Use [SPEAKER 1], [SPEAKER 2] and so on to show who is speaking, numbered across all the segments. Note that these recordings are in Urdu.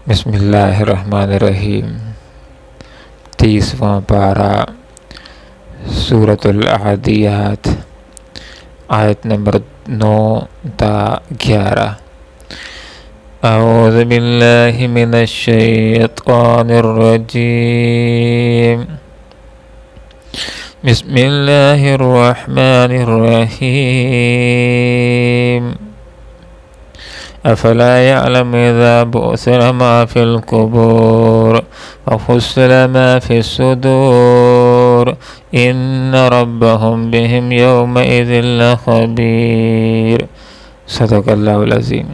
[SPEAKER 1] بسم اللہ الرحمن الرحیم 30واں پارہ سورۃ العادیات آیت نمبر 9 تا 11۔ اعوذ باللہ من الشیطان الرجیم بسم اللہ الرحمن الرحیم افلا يعلم اذا بعثر ما في القبور وحصل ما في الصدور ان ربهم بهم يومئذ لخبير۔ صدق اللہ العظیم۔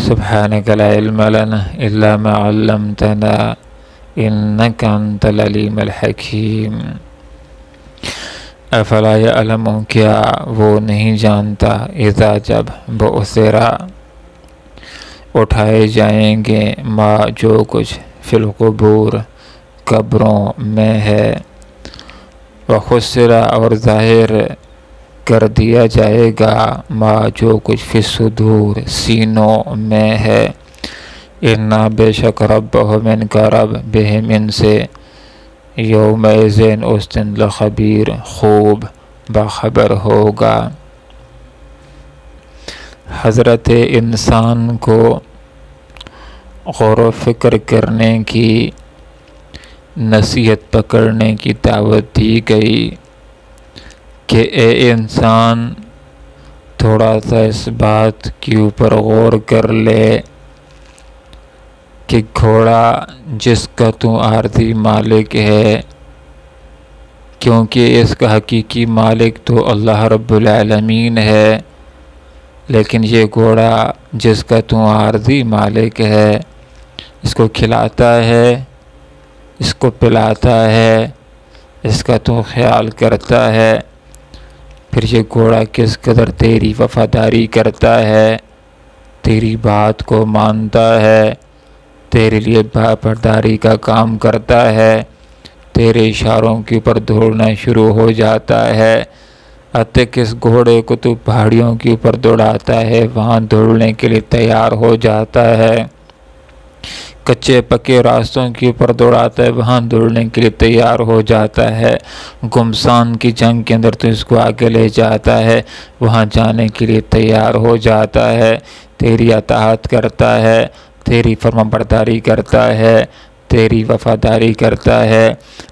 [SPEAKER 1] سبحانك لا علم لنا الا ما علمتنا انك انت العلیم الحکیم۔ افلا یعلم، کیا وہ نہیں جانتا، اذا جب بعثرا اٹھائے جائیں گے، ما جو کچھ فی القبور قبروں میں ہے، وخسرا اور ظاہر کر دیا جائے گا، ما جو کچھ فی الصدور سینوں میں ہے، انا بے شک ربہم ان کا رب بہم ان سے یومئذ اس دن لخبیر خوب باخبر ہوگا۔ حضرت انسان کو غور و فکر کرنے کی نصیحت پکڑنے کی دعوت دی گئی کہ اے انسان تھوڑا سا اس بات کے اوپر غور کر لے کہ گھوڑا جس کا تو عارضی مالک ہے، کیونکہ اس کا حقیقی مالک تو اللہ رب العالمین ہے، لیکن یہ گھوڑا جس کا تو عارضی مالک ہے، اس کو کھلاتا ہے، اس کو پلاتا ہے، اس کا تو خیال کرتا ہے، پھر یہ گھوڑا کس قدر تیری وفاداری کرتا ہے، تیری بات کو مانتا ہے، تیرے لیے برداری کا کام کرتا ہے، تیرے اشاروں کے اوپر دوڑنا شروع ہو جاتا ہے، حتیٰ کہ اس گھوڑے کو تو پہاڑیوں کے اوپر دوڑاتا ہے، وہاں دوڑنے کے لیے تیار ہو جاتا ہے، کچے پکے راستوں کے اوپر دوڑاتا ہے، وہاں دوڑنے کے لیے تیار ہو جاتا ہے، گمسان کی جنگ کے اندر تو اس کو آگے لے جاتا ہے، وہاں جانے کے لیے تیار ہو جاتا ہے، تیری اطاعت کرتا ہے، تیری فرما برداری کرتا ہے، تیری وفاداری کرتا ہے۔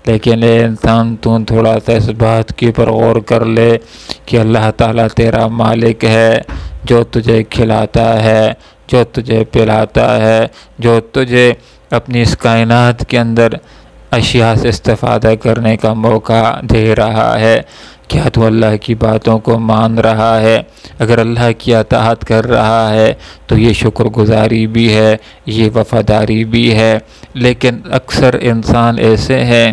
[SPEAKER 1] لیکن اے انسان تو تھوڑا سا اس بات کے اوپر غور کر لے کہ اللہ تعالیٰ تیرا مالک ہے، جو تجھے کھلاتا ہے، جو تجھے پلاتا ہے، جو تجھے اپنی اس کائنات کے اندر اشیاء سے استفادہ کرنے کا موقع دے رہا ہے۔ کیا تو اللہ کی باتوں کو مان رہا ہے؟ اگر اللہ کی اطاعت کر رہا ہے تو یہ شکر گزاری بھی ہے، یہ وفاداری بھی ہے۔ لیکن اکثر انسان ایسے ہیں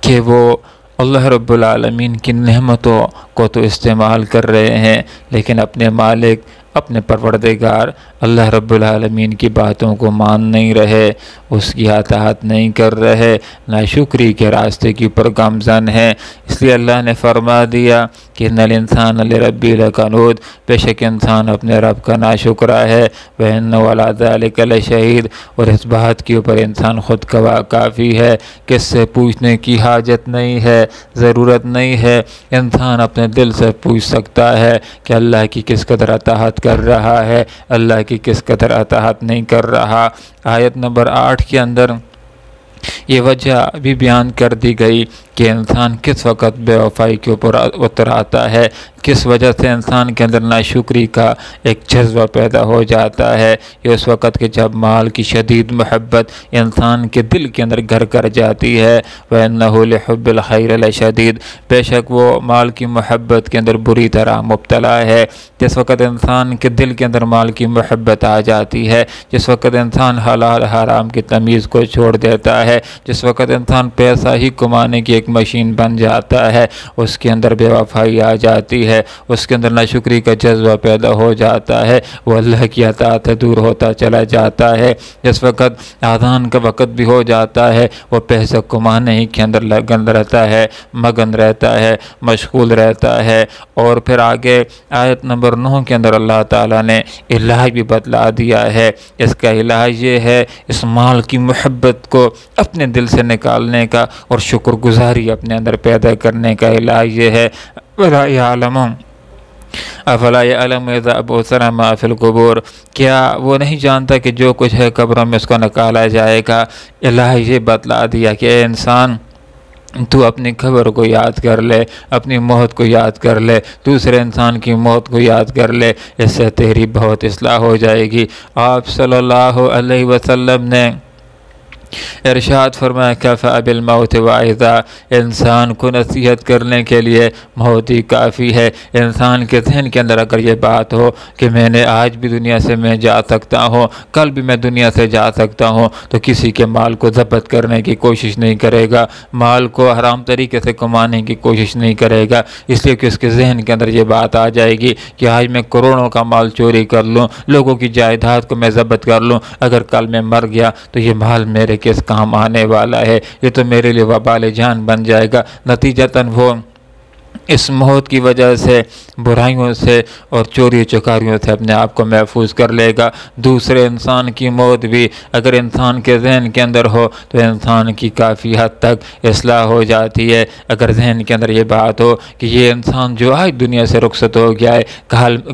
[SPEAKER 1] کہ وہ اللہ رب العالمین کی نعمتوں کو تو استعمال کر رہے ہیں، لیکن اپنے مالک، اپنے پروردگار اللہ رب العالمین کی باتوں کو مان نہیں رہے، اس کی اطاعت نہیں کر رہے، ناشکری کے راستے کے اوپر گامزن ہے۔ اس لیے اللہ نے فرما دیا کہ ان الانسان لربہ لکنود، بے شک انسان اپنے رب کا ناشکرا ہے، وَإِنَّهُ عَلَىٰ ذَلِكَ لَشَهِيدٌ، اور اس بات کے اوپر انسان خود گواہ کافی ہے، کس سے پوچھنے کی حاجت نہیں ہے، ضرورت نہیں ہے، انسان اپنے دل سے پوچھ سکتا ہے کہ اللہ کی کس قدر اطاعت کر رہا ہے، اللہ کی کس قدر اطاعت نہیں کر رہا۔ آیت نمبر 8 کے اندر یہ وجہ بھی بیان کر دی گئی کہ انسان کس وقت بے وفائی کے اوپر اتر آتا ہے، کس وجہ سے انسان کے اندر ناشکری کا ایک جذبہ پیدا ہو جاتا ہے۔ یہ اس وقت کہ جب مال کی شدید محبت انسان کے دل کے اندر گھر کر جاتی ہے، وَإِنَّهُ لِحُبِّ الْخَيْرِ لَشَدِيدٌ، بے شک وہ مال کی محبت کے اندر بری طرح مبتلا ہے۔ جس وقت انسان کے دل کے اندر مال کی محبت آ جاتی ہے، جس وقت انسان حلال حرام کی تمیز کو چھوڑ دیتا ہے، جس وقت انسان پیسہ ہی کمانے کی ایک مشین بن جاتا ہے، اس کے اندر بے وفائی آ جاتی ہے، اس کے اندر ناشکری کا جذبہ پیدا ہو جاتا ہے، وہ اللہ کی اطاعت سے دور ہوتا چلا جاتا ہے۔ جس وقت آذان کا وقت بھی ہو جاتا ہے، وہ پیسہ کمانے ہی کے اندر لگن رہتا ہے، مگن رہتا ہے، مشغول رہتا ہے۔ اور پھر آگے آیت نمبر 9 کے اندر اللہ تعالیٰ نے علاج بھی بتلا دیا ہے۔ اس کا علاج یہ ہے اس مال کی محبت کو اپنے دل سے نکالنے کا اور شکر گزاری اپنے اندر پیدا کرنے کا علاج یہ ہے۔ افلا یعلم اذا بعثر ما فی القبور، کیا وہ نہیں جانتا کہ جو کچھ ہے قبروں میں اس کو نکالا جائے گا۔ علاج یہ بتلا دیا کہ اے انسان، تو اپنی خبر کو یاد کر لے، اپنی موت کو یاد کر لے، دوسرے انسان کی موت کو یاد کر لے، اس سے تیری بہت اصلاح ہو جائے گی۔ آپ صلی اللہ علیہ وسلم نے ارشاد فرمایا کفیٰ بالموت واعظا، انسان کو نصیحت کرنے کے لیے موت ہی کافی ہے۔ انسان کے ذہن کے اندر اگر یہ بات ہو کہ میں نے آج بھی دنیا سے میں جا سکتا ہوں، کل بھی میں دنیا سے جا سکتا ہوں، تو کسی کے مال کو ضبط کرنے کی کوشش نہیں کرے گا، مال کو حرام طریقے سے کمانے کی کوشش نہیں کرے گا، اس لیے کہ اس کے ذہن کے اندر یہ بات آ جائے گی کہ آج میں کروڑوں کا مال چوری کر لوں، لوگوں کی جائیداد کو میں ضبط کر لوں، اگر کل میں مر گیا تو یہ مال میرے کس کام آنے والا ہے، یہ تو میرے لیے وبال جان بن جائے گا۔ نتیجتاً وہ اس موت کی وجہ سے برائیوں سے اور چوری چکاریوں سے اپنے آپ کو محفوظ کر لے گا۔ دوسرے انسان کی موت بھی اگر انسان کے ذہن کے اندر ہو تو انسان کی کافی حد تک اصلاح ہو جاتی ہے۔ اگر ذہن کے اندر یہ بات ہو کہ یہ انسان جو آج دنیا سے رخصت ہو گیا ہے،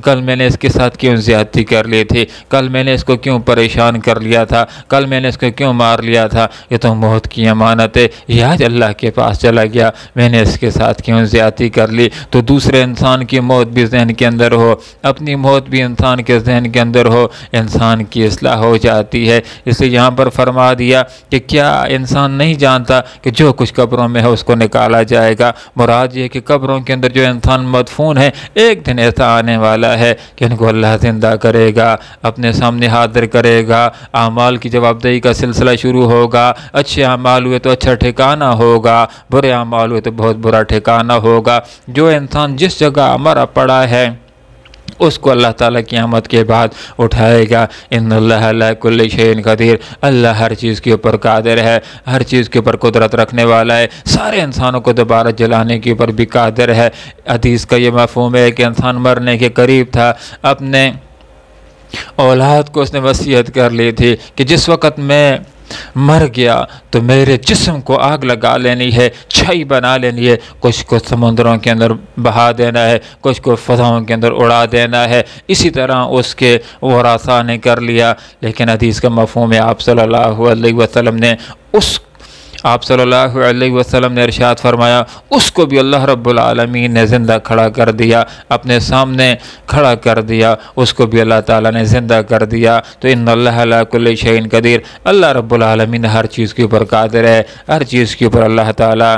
[SPEAKER 1] کل میں نے اس کے ساتھ کیوں زیادتی کر لی تھی، کل میں نے اس کو کیوں پریشان کر لیا تھا، کل میں نے اس کو کیوں مار لیا تھا، یہ تو موت کی امانت ہے، یہ آج اللہ کے پاس چلا گیا، میں نے اس کے ساتھ کیوں زیادتی کر لی۔ تو دوسرے انسان کی موت بھی ذہن کے اندر ہو، اپنی موت بھی انسان کے ذہن کے اندر ہو، انسان کی اصلاح ہو جاتی ہے۔ اس لیے یہاں پر فرما دیا کہ کیا انسان نہیں جانتا کہ جو کچھ قبروں میں ہے اس کو نکالا جائے گا۔ مراد یہ کہ قبروں کے اندر جو انسان مدفون ہے، ایک دن ایسا آنے والا ہے کہ ان کو اللہ زندہ کرے گا، اپنے سامنے حاضر کرے گا، اعمال کی جوابدہی کا سلسلہ شروع ہوگا۔ اچھے اعمال ہوئے تو اچھا ٹھکانہ ہوگا، برے اعمال ہوئے تو بہت برا ٹھکانہ ہوگا۔ جو انسان جس جگہ مرا پڑا ہے اس کو اللہ تعالیٰ قیامت کے بعد اٹھائے گا۔ ان اللہ علی کل شیء قدیر، اللہ ہر چیز کے اوپر قادر ہے، ہر چیز کے اوپر قدرت رکھنے والا ہے، سارے انسانوں کو دوبارہ جلانے کے اوپر بھی قادر ہے۔ حدیث کا یہ مفہوم ہے کہ انسان مرنے کے قریب تھا، اپنے اولاد کو اس نے وصیت کر لی تھی کہ جس وقت میں مر گیا تو میرے جسم کو آگ لگا لینی ہے، چھائی بنا لینی ہے، کچھ کو سمندروں کے اندر بہا دینا ہے، کچھ کو فضاؤں کے اندر اڑا دینا ہے۔ اسی طرح اس کے ورثاء نے کر لیا، لیکن حدیث کا مفہوم ہے آپ صلی اللہ علیہ وسلم نے ارشاد فرمایا اس کو بھی اللہ رب العالمین نے زندہ کھڑا کر دیا، اپنے سامنے کھڑا کر دیا، اس کو بھی اللہ تعالیٰ نے زندہ کر دیا۔ تو ان اللہ علی کل شیء قدیر، اللہ رب العالمین ہر چیز کے اوپر قادر ہے، ہر چیز کے اوپر اللہ تعالیٰ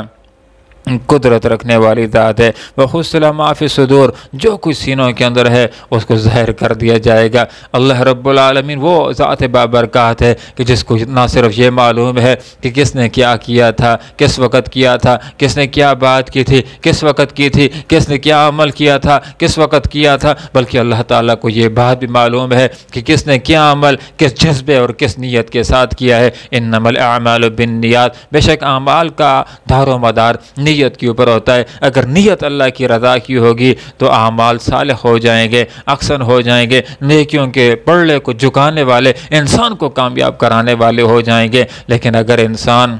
[SPEAKER 1] قدرت رکھنے والی ذات ہے۔ وَحُصِّلَ مَا فِي الصُّدُورِ، جو کچھ سینوں کے اندر ہے اس کو ظاہر کر دیا جائے گا۔ اللہ رب العالمین وہ ذات بابرکات ہے کہ جس کو نہ صرف یہ معلوم ہے کہ کس نے کیا کیا تھا، کس وقت کیا تھا، کس نے کیا بات کی تھی، کس وقت کی تھی، کس نے کیا عمل کیا تھا، کس وقت کیا تھا، بلکہ اللہ تعالیٰ کو یہ بات بھی معلوم ہے کہ کس نے کیا عمل کس جذبے اور کس نیت کے ساتھ کیا ہے۔ انما الاعمال بالنیات، بے شک اعمال کا دار و مدار نیت کے اوپر ہوتا ہے۔ اگر نیت اللہ کی رضا کی ہوگی تو اعمال صالح ہو جائیں گے، احسن ہو جائیں گے، نیکیوں کے پلڑے کو جھکانے والے، انسان کو کامیاب کرانے والے ہو جائیں گے۔ لیکن اگر انسان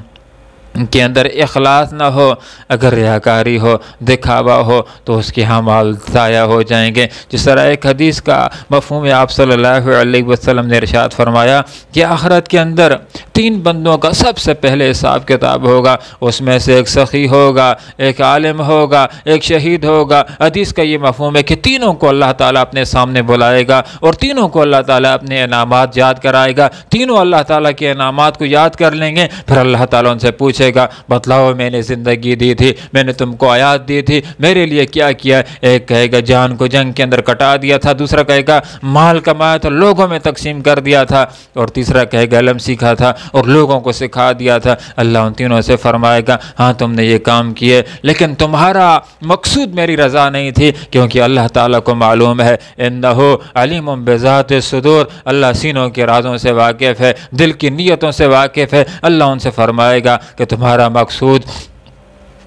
[SPEAKER 1] کے اندر اخلاص نہ ہو، اگر ریاکاری ہو، دکھاوا ہو، تو اس کے اعمال ضائع ہو جائیں گے۔ جس طرح ایک حدیث کا مفہوم آپ صلی اللہ علیہ وسلم نے ارشاد فرمایا کہ آخرت کے اندر 3 بندوں کا سب سے پہلے حساب کتاب ہوگا، اس میں سے ایک سخی ہوگا، ایک عالم ہوگا، ایک شہید ہوگا۔ حدیث کا یہ مفہوم ہے کہ تینوں کو اللہ تعالیٰ اپنے سامنے بلائے گا اور تینوں کو اللہ تعالیٰ اپنے انعامات یاد کرائے گا۔ تینوں اللہ تعالیٰ کے انعامات کو یاد کر لیں گے، پھر اللہ تعالیٰ ان سے پوچھے پوچھے گا بتلاؤ میں نے زندگی دی تھی، میں نے تم کو آیات دی تھی، میرے لیے کیا کیا؟ ایک کہے گا جان کو جنگ کے اندر کٹا دیا تھا، دوسرا کہے گا مال کمایا تو لوگوں میں تقسیم کر دیا تھا، اور تیسرا کہے گا علم سیکھا تھا اور لوگوں کو سکھا دیا تھا۔ اللہ ان تینوں سے فرمائے گا ہاں تم نے یہ کام کیے، لیکن تمہارا مقصود میری رضا نہیں تھی، کیونکہ اللہ تعالیٰ کو معلوم ہے انہ علیم بذات الصدور، اللہ سینوں کے رازوں سے واقف ہے، دل کی نیتوں سے واقف ہے۔ اللہ ان سے فرمائے گا کہ تمہارا مقصود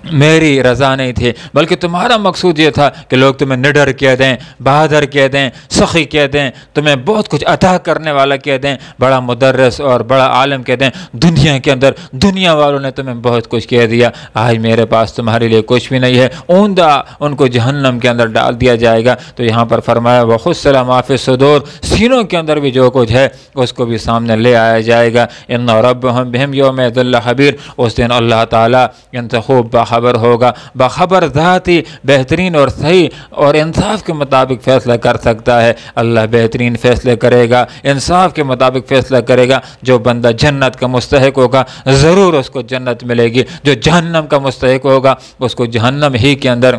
[SPEAKER 1] میری رضا نہیں تھی، بلکہ تمہارا مقصود یہ تھا کہ لوگ تمہیں نڈر کہہ دیں، بہادر کہہ دیں، سخی کہہ دیں، تمہیں بہت کچھ عطا کرنے والا کہہ دیں، بڑا مدرس اور بڑا عالم کہہ دیں۔ دنیا کے اندر دنیا والوں نے تمہیں بہت کچھ کہہ دیا، آج میرے پاس تمہارے لیے کچھ بھی نہیں ہے، اوندھا ان کو جہنم کے اندر ڈال دیا جائے گا۔ تو یہاں پر فرمایا وَخُسِّلَ مَا فِي الصُّدُورِ، سینوں کے اندر بھی جو کچھ ہے اس کو بھی سامنے لے آیا جائے گا۔ اِنَّ رَبَّهُمْ بِهِمْ يَوْمَئِذٍ لَخَبِيرٌ، اس دن اللہ تعالیٰ ان سے خوب باخبر ہوگا، باخبر ذاتی بہترین اور صحیح اور انصاف کے مطابق فیصلہ کر سکتا ہے۔ اللہ بہترین فیصلے کرے گا، انصاف کے مطابق فیصلہ کرے گا۔ جو بندہ جنت کا مستحق ہوگا ضرور اس کو جنت ملے گی، جو جہنم کا مستحق ہوگا اس کو جہنم ہی کے اندر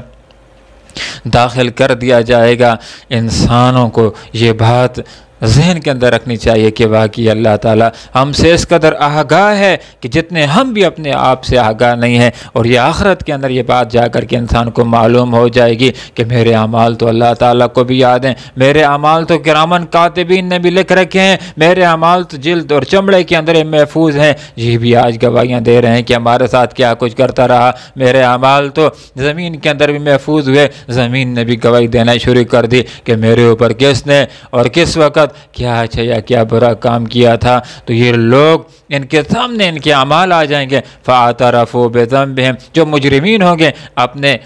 [SPEAKER 1] داخل کر دیا جائے گا۔ انسانوں کو یہ بات ذہن کے اندر رکھنی چاہیے کہ واقعی اللہ تعالیٰ ہم سے اس قدر آگاہ ہے کہ جتنے ہم بھی اپنے آپ سے آگاہ نہیں ہیں، اور یہ آخرت کے اندر یہ بات جا کر کے انسان کو معلوم ہو جائے گی کہ میرے اعمال تو اللہ تعالیٰ کو بھی یاد ہیں، میرے اعمال تو کرامن کاتبین نے بھی لکھ رکھے ہیں، میرے اعمال تو جلد اور چمڑے کے اندر محفوظ ہیں۔ یہ بھی آج گواہیاں دے رہے ہیں کہ ہمارے ساتھ کیا کچھ کرتا رہا، میرے اعمال تو زمین کے اندر بھی محفوظ ہوئے، زمین نے بھی گواہی دینا شروع کر دی کہ میرے اوپر کس نے اور کس وقت کیا اچھا یا کیا برا کام کیا تھا۔ تو یہ لوگ ان کے سامنے ان کے اعمال آ جائیں گے، فَاعْتَرَفُوا بِذَنبِهِمْ، جو مجرمین ہوں گے اپنے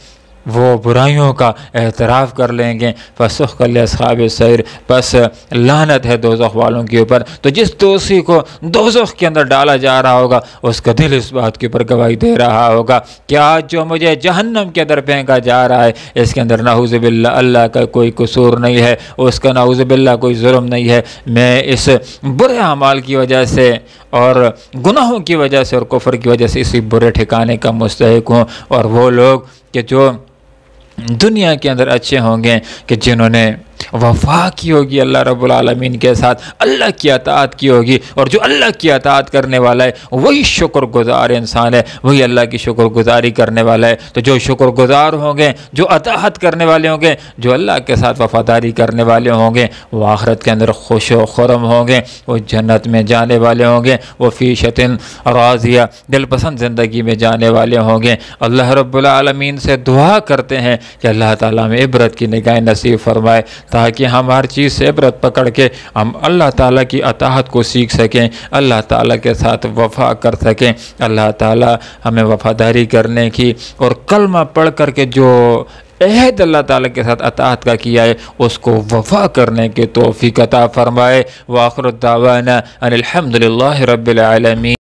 [SPEAKER 1] وہ برائیوں کا اعتراف کر لیں گے۔ فَسُحْقًا لِأَصْحَابِ السَّعِيرِ، پس لعنت ہے دوزخ والوں کے اوپر۔ تو جس دوزخی کو دوزخ کے اندر ڈالا جا رہا ہوگا اس کا دل اس بات کے اوپر گواہی دے رہا ہوگا کہ آج جو مجھے جہنم کے اندر پھینکا جا رہا ہے اس کے اندر نعوذ باللہ اللہ کا کوئی قصور نہیں ہے، اس کا نعوذ باللہ کوئی جرم نہیں ہے، میں اس برے اعمال کی وجہ سے اور گناہوں کی وجہ سے اور کفر کی وجہ سے اسی برے ٹھکانے کا مستحق ہوں۔ اور وہ لوگ کہ جو دنیا کے اندر اچھے ہوں گے کہ جنہوں نے وفا کی ہوگی اللہ رب العالمین کے ساتھ، اللہ کی اطاعت کی ہوگی، اور جو اللہ کی اطاعت کرنے والا ہے وہی شکر گزار انسان ہے، وہی اللہ کی شکر گزاری کرنے والا ہے۔ تو جو شکر گزار ہوں گے، جو اطاعت کرنے والے ہوں گے، جو اللہ کے ساتھ وفاداری کرنے والے ہوں گے، وہ آخرت کے اندر خوش و خرم ہوں گے، وہ جنت میں جانے والے ہوں گے، وہ فی شتن راضیہ دل پسند زندگی میں جانے والے ہوں گے۔ اللہ رب العالمین سے دعا کرتے ہیں کہ اللہ تعالیٰ میں عبرت کی نگاہیں نصیب فرمائے، تاکہ ہم ہر چیز سے عبرت پکڑ کے ہم اللہ تعالیٰ کی اطاعت کو سیکھ سکیں، اللہ تعالیٰ کے ساتھ وفا کر سکیں۔ اللہ تعالیٰ ہمیں وفاداری کرنے کی اور کلمہ پڑھ کر کے جو عہد اللہ تعالیٰ کے ساتھ اطاعت کا کیا ہے اس کو وفا کرنے کے توفیق عطا فرمائے۔ وآخر الدعوانا ان الحمد للہ رب العالمین۔